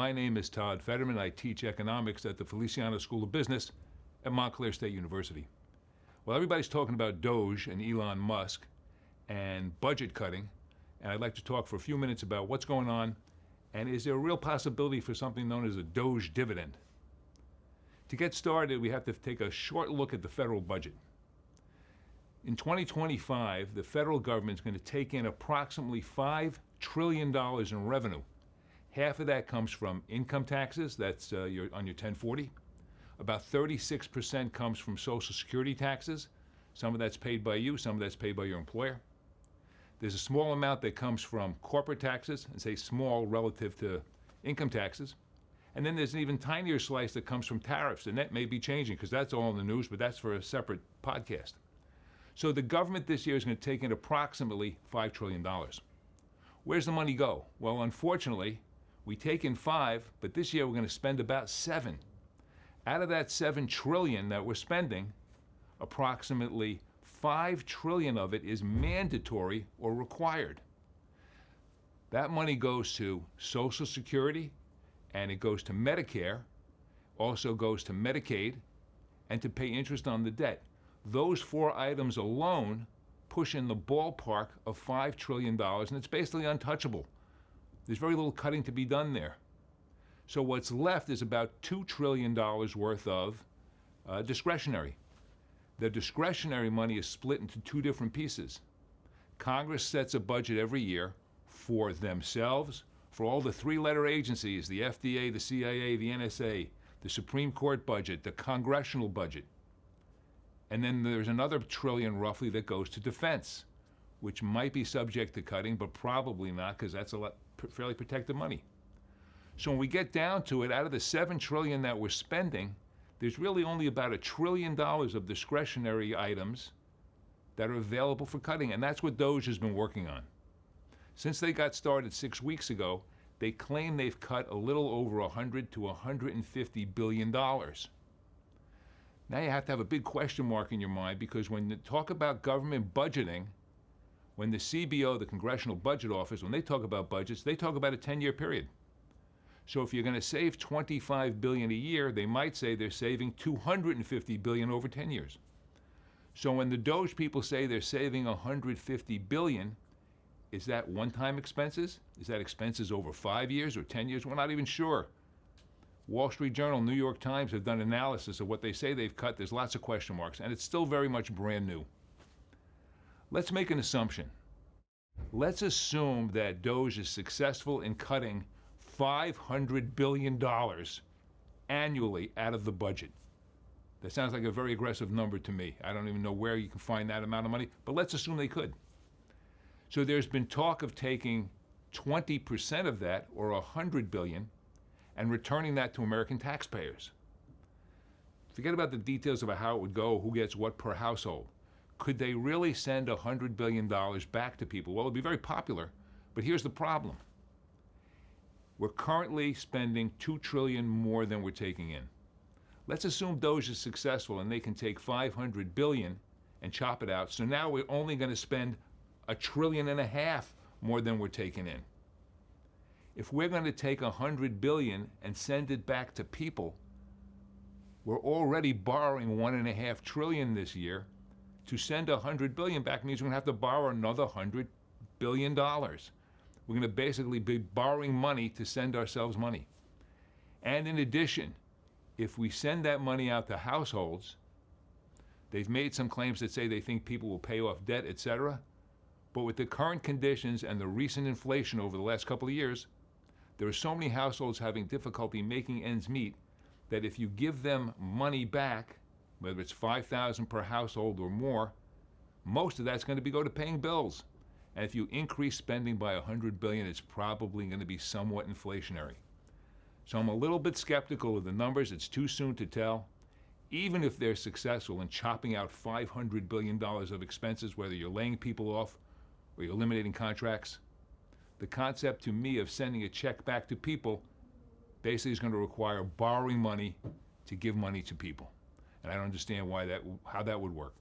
my name is Todd Federman. I teach economics at the Feliciano School of Business at Montclair State University. Well, everybody's talking about DOGE and Elon Musk and budget cutting, and I'd like to talk for a few minutes about what's going on and is there a real possibility for something known as a DOGE dividend? To get started, we have to take a short look at the federal budget. In 2025, the federal government is going to take in approximately $5 trillion in revenue. Half of that comes from income taxes, that's on your 1040. About 36% comes from Social Security taxes. Some of that's paid by you, some of that's paid by your employer. There's a small amount that comes from corporate taxes, and say small relative to income taxes. And then there's an even tinier slice that comes from tariffs, and that may be changing because that's all in the news, but that's for a separate podcast. So the government this year is going to take in approximately $5 trillion. Where's the money go? Well, unfortunately, we take in 5, but this year we're going to spend about 7. Out of that 7 trillion that we're spending, approximately 5 trillion of it is mandatory or required. That money goes to Social Security, and it goes to Medicare, also goes to Medicaid, and to pay interest on the debt. Those 4 items alone push in the ballpark of $5 trillion, and it's basically untouchable. There's very little cutting to be done there. So what's left is about $2 trillion worth of discretionary. The discretionary money is split into 2 different pieces. Congress sets a budget every year for themselves, for all the 3-letter agencies, the FDA, the CIA, the NSA, the Supreme Court budget, the congressional budget. And then there's another trillion roughly that goes to defense, which might be subject to cutting, but probably not because that's a lot, fairly protected money. So when we get down to it, out of the $7 trillion that we're spending, there's really only about $1 trillion of discretionary items that are available for cutting, and that's what DOGE has been working on. Since they got started 6 weeks ago, they claim they've cut a little over $100 to $150 billion. Now you have to have a big question mark in your mind because when you talk about government budgeting, when the CBO, the Congressional Budget Office, when they talk about budgets, they talk about a 10-year period. So if you're going to save $25 billion a year, they might say they're saving $250 billion over 10 years. So when the DOGE people say they're saving $150 billion, is that one-time expenses? Is that expenses over 5 years or 10 years? We're not even sure. Wall Street Journal, New York Times have done analysis of what they say they've cut. There's lots of question marks, and it's still very much brand new. Let's make an assumption. Let's assume that DOGE is successful in cutting $500 billion annually out of the budget. That sounds like a very aggressive number to me. I don't even know where you can find that amount of money, but let's assume they could. So there's been talk of taking 20% of that, or $100 billion, and returning that to American taxpayers. Forget about the details about how it would go, who gets what per household. Could they really send $100 billion back to people? Well, it would be very popular, but here's the problem. We're currently spending $2 trillion more than we're taking in. Let's assume DOGE is successful and they can take $500 billion and chop it out. So now we're only going to spend $1.5 trillion more than we're taking in. If we're going to take $100 billion and send it back to people, we're already borrowing $1.5 trillion this year. To send $100 billion back means we're going to have to borrow another $100 billion. We're going to basically be borrowing money to send ourselves money. And in addition, if we send that money out to households, they've made some claims that say they think people will pay off debt, etc. But with the current conditions and the recent inflation over the last couple of years, there are so many households having difficulty making ends meet that if you give them money back, whether it's $5,000 per household or more, most of that's going to go to paying bills. And if you increase spending by $100 billion, it's probably going to be somewhat inflationary. So I'm a little bit skeptical of the numbers. It's too soon to tell. Even if they're successful in chopping out $500 billion of expenses, whether you're laying people off or you're eliminating contracts, the concept to me of sending a check back to people basically is going to require borrowing money to give money to people. And I don't understand how that would work.